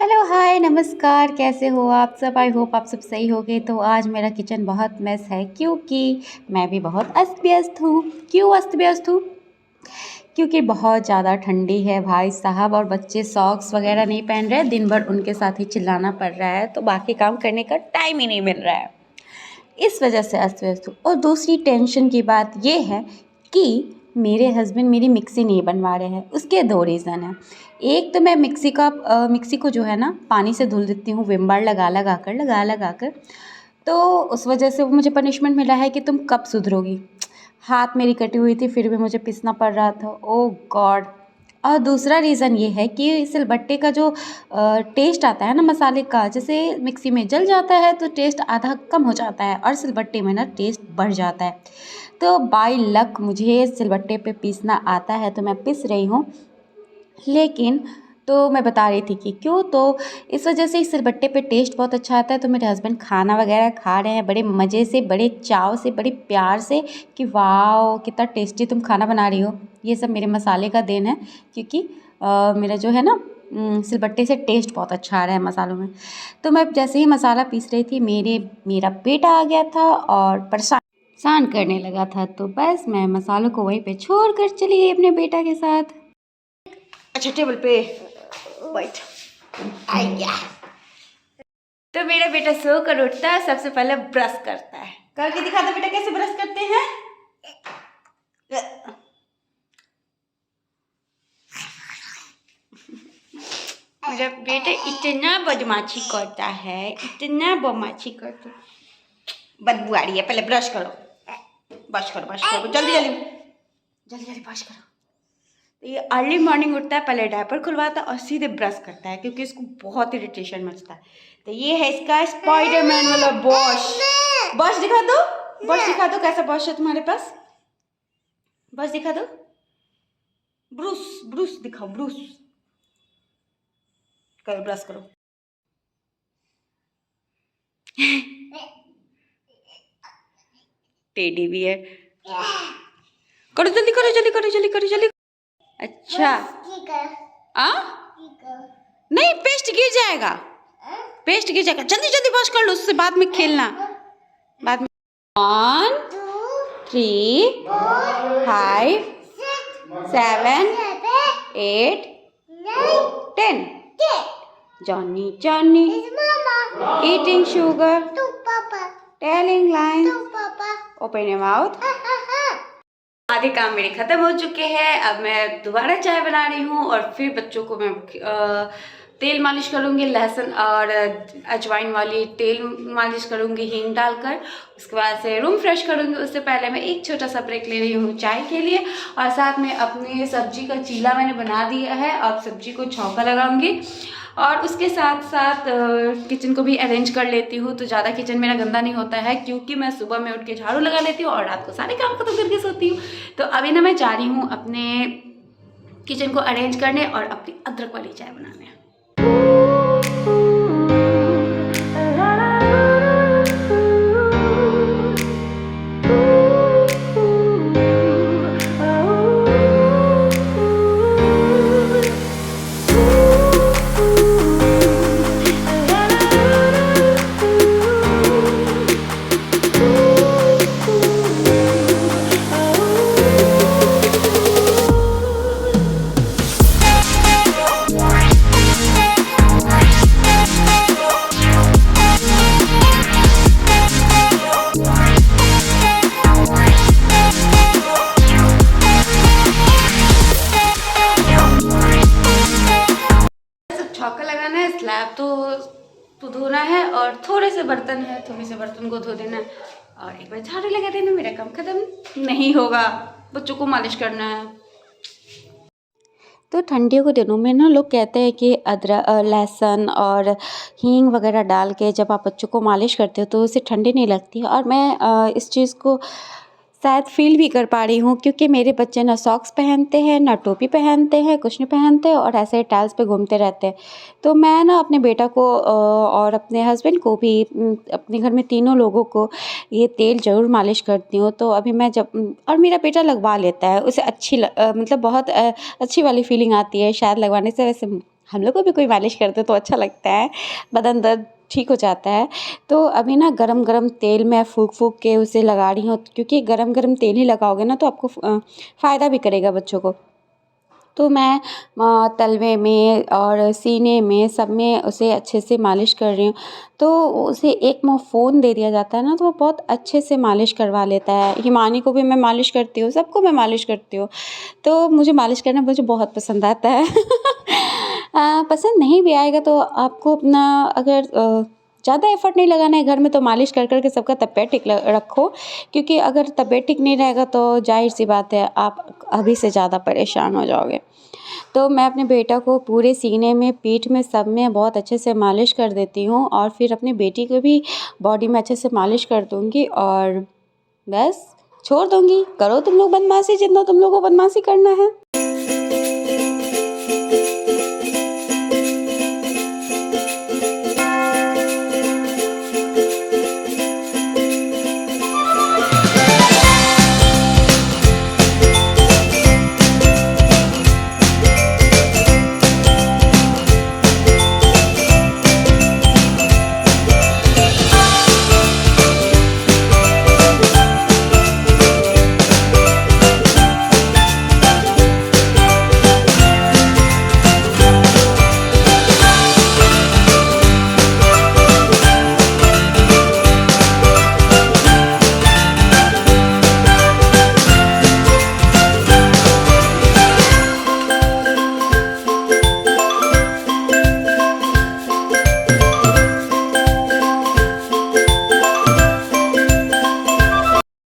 Hello hi नमस्कार, कैसे हो आप सब। आई होप आप सब सही होगे। तो आज मेरा किचन बहुत मेस है क्योंकि मैं भी बहुत अस्त व्यस्त हूँ। क्यों अस्त व्यस्त हूँ? क्योंकि बहुत ज़्यादा ठंडी है भाई साहब, और बच्चे सॉक्स वगैरह नहीं पहन रहे। दिन भर उनके साथ ही चिल्लाना पड़ रहा है, तो बाकी काम करने का टाइम ही नहीं मिल रहा है। इस वजह से अस्त व्यस्त हूँ। और दूसरी टेंशन की बात ये है कि मेरे हस्बैंड मेरी मिक्सी नहीं बनवा रहे हैं। उसके दो रीज़न हैं। एक तो मैं मिक्सी को जो है ना पानी से धुल देती हूँ, विम बार लगा लगा कर। तो उस वजह से वो मुझे पनिशमेंट मिला है कि तुम कब सुधरोगी। हाथ मेरी कटी हुई थी, फिर भी मुझे पीसना पड़ रहा था। ओह गॉड। और दूसरा रीज़न ये है कि सिलबट्टे का जो टेस्ट आता है ना मसाले का, जैसे मिक्सी में जल जाता है तो टेस्ट आधा कम हो जाता है, और सिलबट्टे में ना टेस्ट बढ़ जाता है। तो बाय लक मुझे सिलबट्टे पे पीसना आता है, तो मैं पीस रही हूँ। लेकिन तो मैं बता रही थी कि क्यों, तो इस वजह से इस सिलबट्टे पे टेस्ट बहुत अच्छा आता है। तो मेरे हस्बैंड खाना वगैरह खा रहे हैं बड़े मज़े से, बड़े चाव से, बड़े प्यार से कि वाह कितना टेस्टी तुम खाना बना रही हो। ये सब मेरे मसाले का देन है, क्योंकि मेरा जो है ना सिलबट्टे से टेस्ट बहुत अच्छा आ रहा है मसालों में। तो मैं जैसे ही मसाला पीस रही थी, मेरा बेटा आ गया था और परेशान करने लगा था। तो बस मैं मसालों को वहीं पे छोड़ कर चली गई अपने बेटा के साथ। अच्छा टेबल पे बैठ। आया। तो मेरा बेटा सो कर उठता है, सबसे पहले ब्रश करता है। करके दिखा दो बेटा कैसे ब्रश करते हैं। मेरा बेटा इतना बदमाशी करता है, इतना बदमाशी करता है। बदबू आ रही है, पहले ब्रश करो, ब्रश करो जल्दी जल्दी जल्दी जल्दी ब्रश करो। तो ये अर्ली मॉर्निंग उठता है, पहले डायपर खुलवाता है और सीधे ब्रश करता है, क्योंकि इसको बहुत इरिटेशन मचता है। तो ये है इसका स्पाइडरमैन वाला बॉश। बॉश दिखा दो, बॉश दिखा दो, कैसा बॉश है तुम्हारे पास। बॉश दिखा दो, ब्रूस ब्रूस दिखाओ, ब्रूस करो, ब्रश करो। टेडी भी है, करो जल्दी करो, जल्दी करो, जल्दी करो, जल्दी। अच्छा आ नहीं, पेस्ट गिर जाएगा, पेस्ट गिर जाएगा। जल्दी जल्दी वॉश कर लो, उससे बाद में खेलना, बाद में। 1 3 5 7 8 10 Johnny Johnny eating sugar, telling lies, open your mouth। आधे काम मेरे ख़त्म हो चुके हैं। अब मैं दोबारा चाय बना रही हूँ, और फिर बच्चों को मैं तेल मालिश करूँगी, लहसुन और अजवाइन वाली तेल मालिश करूँगी हींग डालकर। उसके बाद से रूम फ्रेश करूँगी। उससे पहले मैं एक छोटा सा ब्रेक ले रही हूँ चाय के लिए, और साथ में अपने सब्जी का चीला मैंने बना दिया है। अब सब्जी को छौंका लगाऊंगी, और उसके साथ साथ किचन को भी अरेंज कर लेती हूँ, तो ज़्यादा किचन मेरा गंदा नहीं होता है, क्योंकि मैं सुबह में उठ के झाड़ू लगा लेती हूँ और रात को सारे काम खत्म करके सोती हूँ। तो अभी ना मैं जा रही हूँ अपने किचन को अरेंज करने और अपनी अदरक वाली चाय बनाने। छौंका लगाना है, स्लैब तो धोना है, और थोड़े से बर्तन है, थोड़े से बर्तन को धो देना है, और एक बार झाड़ू लगा देना। मेरा काम खत्म नहीं होगा, बच्चों को मालिश करना है। तो ठंडियों के दिनों में ना लोग कहते हैं कि अदरक लहसुन और हींग वगैरह डाल के जब आप बच्चों को मालिश करते हो तो उससे ठंडी नहीं लगती है। और मैं इस चीज़ को शायद फील भी कर पा रही हूँ, क्योंकि मेरे बच्चे ना सॉक्स पहनते हैं, ना टोपी पहनते हैं, कुछ नहीं पहनते, और ऐसे टाइल्स पे घूमते रहते हैं। तो मैं ना अपने बेटा को और अपने हस्बैंड को भी, अपने घर में तीनों लोगों को ये तेल ज़रूर मालिश करती हूँ। तो अभी मैं और मेरा बेटा लगवा लेता है, उसे मतलब बहुत अच्छी वाली फीलिंग आती है शायद लगवाने से। वैसे हम लोग को भी कोई मालिश करते तो अच्छा लगता है, बदन दर्द ठीक हो जाता है। तो अभी ना गरम गरम तेल मैं फूँक फूँक के उसे लगा रही हूँ, क्योंकि गरम गरम तेल ही लगाओगे ना तो आपको फ़ायदा भी करेगा बच्चों को। तो मैं तलवे में और सीने में सब में उसे अच्छे से मालिश कर रही हूँ। तो उसे एक फ़ोन दे दिया जाता है ना, तो वो बहुत अच्छे से मालिश करवा लेता है। हिमानी को भी मैं मालिश करती हूँ, सबको मैं मालिश करती हूँ। तो मुझे मालिश करना मुझे बहुत पसंद आता है। पसंद नहीं भी आएगा तो आपको अपना अगर ज़्यादा एफ़र्ट नहीं लगाना है घर में, तो मालिश कर कर के सबका तबीयत ठीक रखो, क्योंकि अगर तबीयत ठीक नहीं रहेगा तो ज़ाहिर सी बात है आप अभी से ज़्यादा परेशान हो जाओगे। तो मैं अपने बेटा को पूरे सीने में, पीठ में, सब में बहुत अच्छे से मालिश कर देती हूँ, और फिर अपनी बेटी को भी बॉडी में अच्छे से मालिश कर दूँगी, और बस छोड़ दूँगी। करो तुम लोग बदमाशी, जितना तुम लोगों को बदमाशी करना है।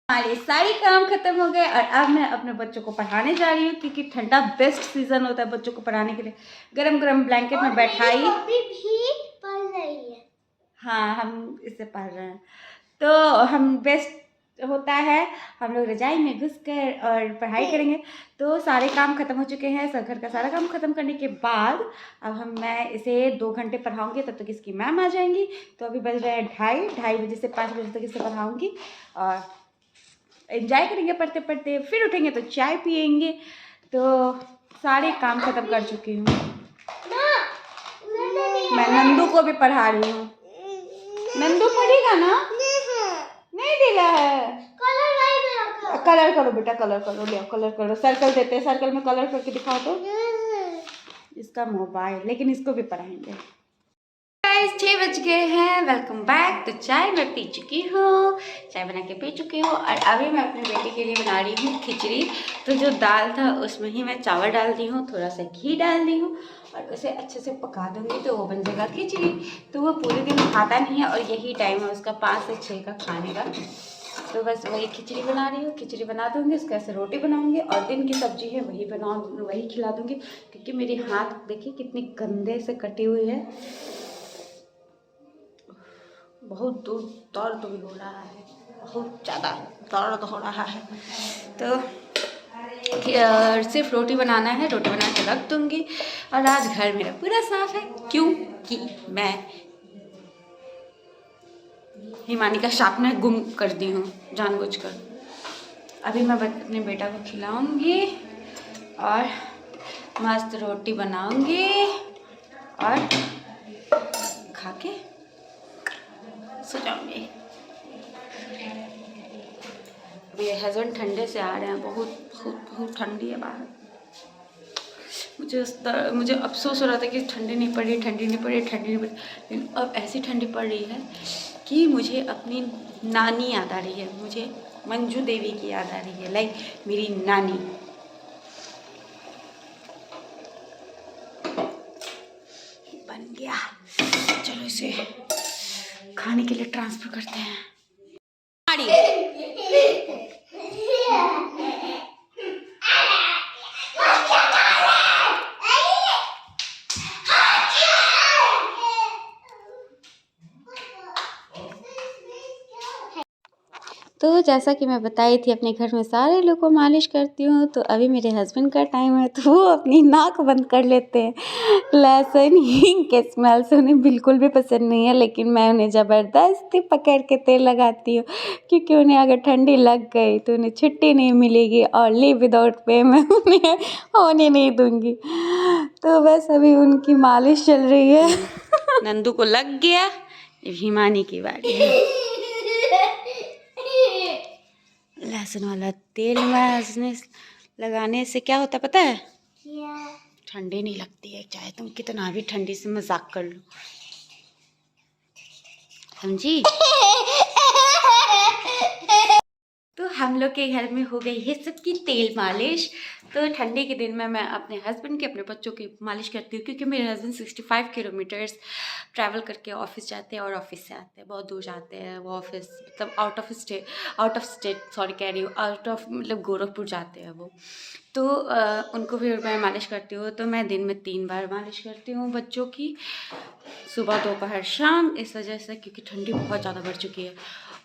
हमारे सारे काम खत्म हो गए, और अब मैं अपने बच्चों को पढ़ाने जा रही हूँ, क्योंकि ठंडा बेस्ट सीजन होता है बच्चों को पढ़ाने के लिए। गरम गरम ब्लैंकेट में बैठाई। अभी भी पढ़ रही है। हाँ, हम इससे पढ़ रहे हैं, तो हम बेस्ट होता है हम लोग रजाई में घुस कर और पढ़ाई करेंगे। तो सारे काम खत्म हो चुके हैं, सब घर का सारा काम खत्म करने के बाद अब मैं इसे 2 घंटे पढ़ाऊँगी, तब तक इसकी मैम आ जाएंगी। तो अभी बज रहे हैं 2:30 बजे से 5 बजे तक इसे पढ़ाऊँगी, और एंजॉय करेंगे पढ़ते पढ़ते। फिर उठेंगे तो चाय पियेंगे। तो सारे काम खत्म कर चुकी हूँ। मैं नंदू को भी पढ़ा रही हूँ। नंदू पढ़ेगा ना? नहीं दिला है। कलर करो बेटा, कलर करो, ले कलर करो। सर्कल देते हैं, सर्कल में कलर करके दिखाओ तो। इसका मोबाइल, लेकिन इसको भी पढ़ाएंगे। 6 बज गए हैं, वेलकम बैक। तो चाय मैं पी चुकी हूँ, चाय बना के पी चुकी हूँ, और अभी मैं अपने बेटे के लिए बना रही हूँ खिचड़ी। तो जो दाल था उसमें ही मैं चावल डाल दी हूँ, थोड़ा सा घी डाल दी हूँ, और उसे अच्छे से पका दूँगी तो वो बन जाएगा खिचड़ी। तो वो पूरे दिन खाता नहीं है, और यही टाइम है उसका 5 से 6 का खाने का। तो बस वही खिचड़ी बना रही हूँ, खिचड़ी बना दूँगी, उसके ऐसे रोटी बनाऊँगी, और दिन की सब्जी है वही खिला दूँगी, क्योंकि मेरी हाथ देखिए कितनी गंदे से कटी हुई है। बहुत दूर दर्द भी हो रहा है, बहुत ज़्यादा दर्द हो रहा है। तो सिर्फ रोटी बनाना है, रोटी बना के रख दूँगी। और आज घर मेरा पूरा साफ है, क्योंकि मैं हिमानी का शार्पनर गुम कर दी हूँ जानबूझकर। अभी मैं अपने बेटा को खिलाऊँगी, और मस्त रोटी बनाऊँगी, और खा के सो जाऊँगी। अभी हस्बैंड ठंडे से आ रहे हैं, बहुत बहुत बहुत ठंडी है बाहर। मुझे अफसोस हो रहा था कि ठंडी नहीं पड़ रही, लेकिन अब ऐसी ठंडी पड़ रही है कि मुझे अपनी नानी याद आ रही है, मुझे मंजू देवी की याद आ रही है, लाइक मेरी नानी। बन गया, चलो इसे खाने के लिए ट्रांसफर करते हैं। तो जैसा कि मैं बताई थी अपने घर में सारे लोग को मालिश करती हूँ, तो अभी मेरे हस्बैंड का टाइम है तो वो अपनी नाक बंद कर लेते हैं। लहसुन हींग के स्मेल से उन्हें बिल्कुल भी पसंद नहीं है, लेकिन मैं उन्हें ज़बरदस्ती पकड़ के तेल लगाती हूँ, क्योंकि उन्हें अगर ठंडी लग गई तो उन्हें छुट्टी नहीं मिलेगी और लीव विदाउट पे मैं उन्हें होने नहीं दूँगी। तो बस अभी उनकी मालिश चल रही है। नंदू को लग गया, हिमानी की बारी है। लहसुन वाला तेल में लगाने से क्या होता है पता है? ठंडी नहीं लगती है, चाहे तुम कितना भी ठंडी से मजाक कर लो, समझी? तो हम लोग के घर में हो गई है सबकी तेल मालिश। तो ठंडी के दिन में मैं अपने हस्बैंड के, अपने बच्चों की मालिश करती हूँ, क्योंकि मेरे हस्बैंड 65 किलोमीटर्स ट्रैवल करके ऑफिस जाते हैं और ऑफिस से आते हैं, बहुत दूर जाते हैं वो ऑफिस, मतलब आउट ऑफ स्टेट सॉरी कह रही हूँ, आउट ऑफ मतलब गोरखपुर जाते हैं वो। तो उनको भी मैं मालिश करती हूँ। तो मैं दिन में 3 बार मालिश करती हूँ बच्चों की, सुबह दोपहर शाम, इस वजह से क्योंकि ठंडी बहुत ज़्यादा बढ़ चुकी है।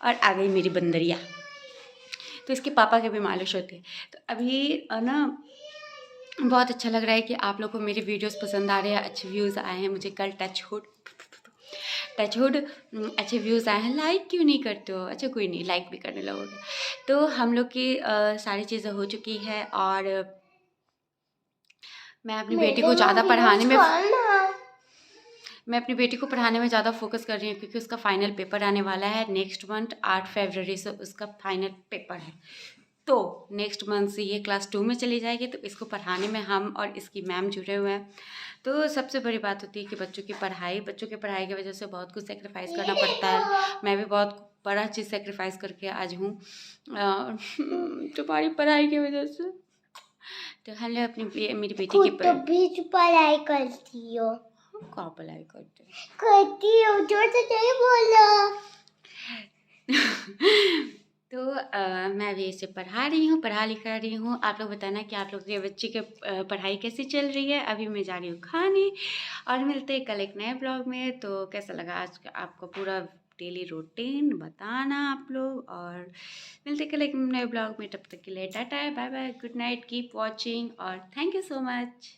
और आ गई मेरी बंदरिया, तो इसके पापा के भी मालिश होती है। तो अभी ना बहुत अच्छा लग रहा है कि आप लोग को मेरे वीडियोस पसंद आ रहे हैं, अच्छे व्यूज़ आए हैं मुझे। कल टचवुड अच्छे व्यूज़ आए हैं। लाइक क्यों नहीं करते हो? अच्छा कोई नहीं, लाइक भी करने लगोगे। तो हम लोग की सारी चीज़ें हो चुकी है और मैं अपनी बेटी को ज़्यादा पढ़ाने में ज़्यादा फोकस कर रही हूँ, क्योंकि उसका फाइनल पेपर आने वाला है नेक्स्ट मंथ 8 फरवरी से उसका फाइनल पेपर है। तो नेक्स्ट मंथ से ये क्लास 2 में चली जाएगी, तो इसको पढ़ाने में हम और इसकी मैम जुड़े हुए हैं। तो सबसे बड़ी बात होती है कि बच्चों की पढ़ाई की वजह से बहुत कुछ सेक्रीफाइस करना पड़ता है। मैं भी बहुत बड़ा चीज़ सेक्रीफाइस करके आज हूँ तुम्हारी पढ़ाई की वजह से। तो हम लोग अपनी मेरी बेटी की पढ़ाई करती हो? कहाँ पढ़ाई करते हो, जोर से नहीं बोलो। तो मैं भी इसे पढ़ा लिखा रही हूँ। आप लोग बताना कि आप लोग के बच्चे के पढ़ाई कैसी चल रही है। अभी मैं जा रही हूँ खाने, और मिलते हैं कल एक नए ब्लॉग में। तो कैसा लगा आज का आपको पूरा डेली रूटीन बताना आप लोग, और मिलते हैं कल एक नए ब्लॉग में। तब तक के लिए tata, bye bye, good night, keep watching और थैंक यू सो मच।